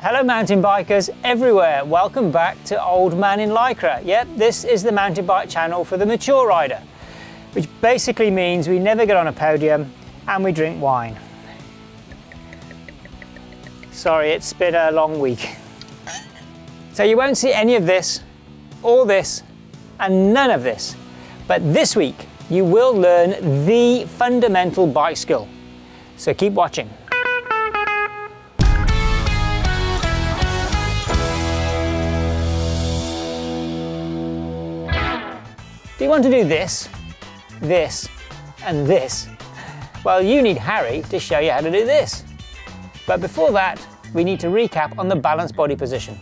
Hello mountain bikers everywhere, welcome back to Old Man in Lycra. Yep, this is the mountain bike channel for the mature rider, which basically means we never get on a podium and we drink wine. Sorry, it's been a long week. So you won't see any of this, all this, and none of this. But this week, you will learn the fundamental bike skill. So keep watching. Do you want to do this, this, and this? Well, you need Harry to show you how to do this. But before that, we need to recap on the balanced body position.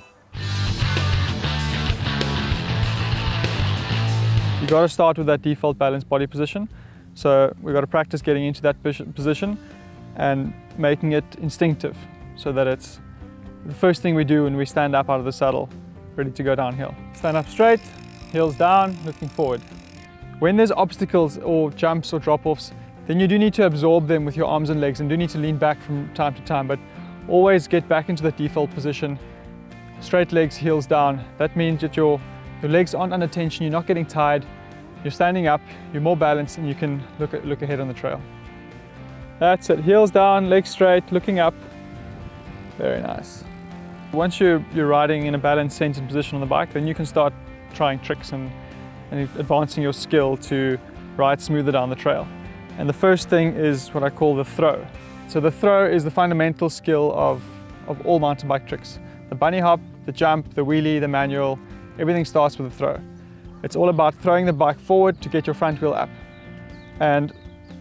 You've got to start with that default balanced body position. So we've got to practice getting into that position and making it instinctive so that it's the first thing we do when we stand up out of the saddle, ready to go downhill. Stand up straight, heels down, looking forward. When there's obstacles or jumps or drop-offs, then you do need to absorb them with your arms and legs and do need to lean back from time to time, but always get back into the default position. Straight legs, heels down. That means that your legs aren't under tension, you're not getting tired, you're standing up, you're more balanced, and you can look ahead on the trail. That's it, heels down, legs straight, looking up. Very nice. Once you're riding in a balanced, centered position on the bike, then you can start trying tricks and advancing your skill to ride smoother down the trail. And the first thing is what I call the throw. So the throw is the fundamental skill of all mountain bike tricks. The bunny hop, the jump, the wheelie, the manual, everything starts with a throw. It's all about throwing the bike forward to get your front wheel up. And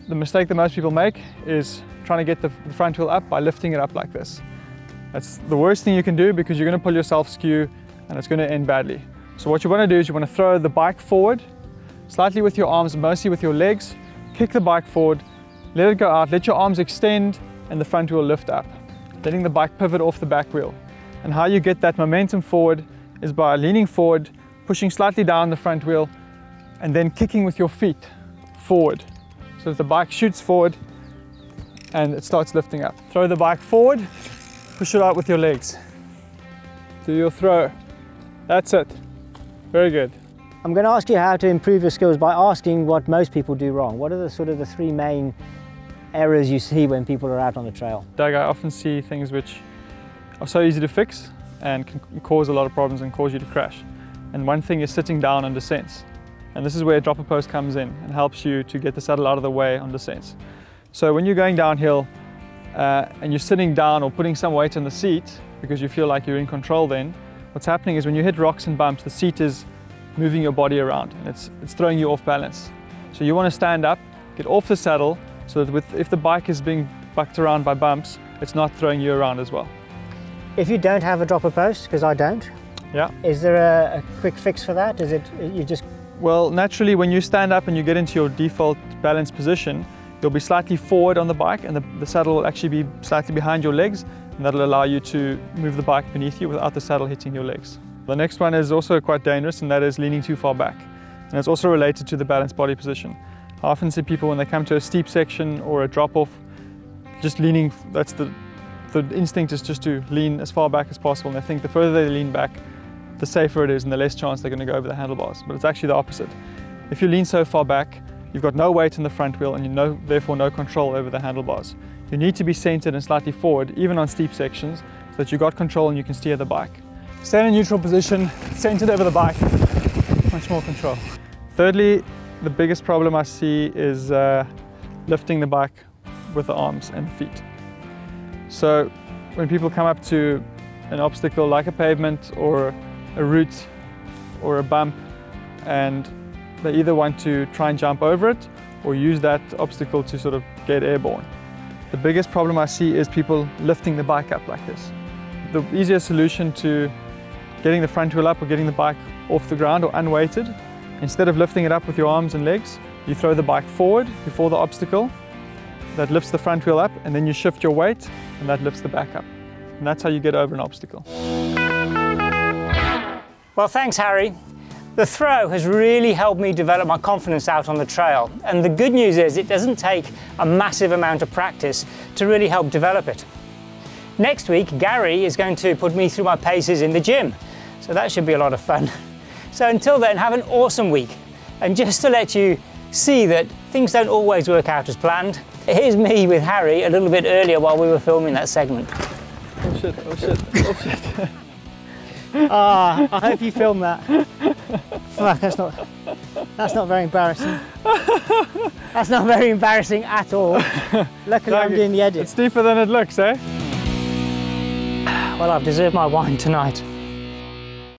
the mistake that most people make is trying to get the front wheel up by lifting it up like this. That's the worst thing you can do because you're going to pull yourself skew and it's going to end badly. So what you want to do is you want to throw the bike forward, slightly with your arms, mostly with your legs, kick the bike forward, let it go out, let your arms extend and the front wheel lift up, letting the bike pivot off the back wheel. And how you get that momentum forward is by leaning forward, pushing slightly down the front wheel, and then kicking with your feet forward so that the bike shoots forward and it starts lifting up. Throw the bike forward, push it out with your legs. Do your throw. That's it. Very good. I'm going to ask you how to improve your skills by asking what most people do wrong. What are the three main errors you see when people are out on the trail? Doug, I often see things which are so easy to fix and can cause a lot of problems and cause you to crash. And one thing is sitting down on descents. And this is where a dropper post comes in and helps you to get the saddle out of the way on descents. So when you're going downhill and you're sitting down or putting some weight on the seat because you feel like you're in control then, what's happening is when you hit rocks and bumps, the seat is moving your body around and it's throwing you off balance. So you want to stand up, get off the saddle so that if the bike is being bucked around by bumps, it's not throwing you around as well. If you don't have a dropper post, because I don't, yeah, is there a quick fix for that? Is it you just... Well, naturally when you stand up and you get into your default balanced position, you'll be slightly forward on the bike and the saddle will actually be slightly behind your legs, and that'll allow you to move the bike beneath you without the saddle hitting your legs. The next one is also quite dangerous, and that is leaning too far back. And it's also related to the balanced body position. I often see people when they come to a steep section or a drop-off, just leaning, that's the instinct is just to lean as far back as possible, and they think the further they lean back, the safer it is and the less chance they're going to go over the handlebars. But it's actually the opposite. If you lean so far back, you've got no weight in the front wheel and therefore no control over the handlebars. You need to be centered and slightly forward, even on steep sections, so that you've got control and you can steer the bike. Stay in a neutral position, centered over the bike, much more control. Thirdly, the biggest problem I see is lifting the bike with the arms and feet. So when people come up to an obstacle like a pavement or a route or a bump, and they either want to try and jump over it or use that obstacle to sort of get airborne. The biggest problem I see is people lifting the bike up like this. The easiest solution to getting the front wheel up or getting the bike off the ground or unweighted, instead of lifting it up with your arms and legs, you throw the bike forward before the obstacle. That lifts the front wheel up, and then you shift your weight and that lifts the back up. And that's how you get over an obstacle. Well, thanks, Harry. The throw has really helped me develop my confidence out on the trail, and the good news is it doesn't take a massive amount of practice to really help develop it. Next week, Gary is going to put me through my paces in the gym. So that should be a lot of fun. So until then, have an awesome week. And just to let you see that things don't always work out as planned, here's me with Harry a little bit earlier while we were filming that segment. Oh shit, oh shit, oh shit. Ah, I hope you filmed that. Fuck, that's not very embarrassing. That's not very embarrassing at all. Luckily I'm doing the edit. It's deeper than it looks, eh? Well, I've deserved my wine tonight.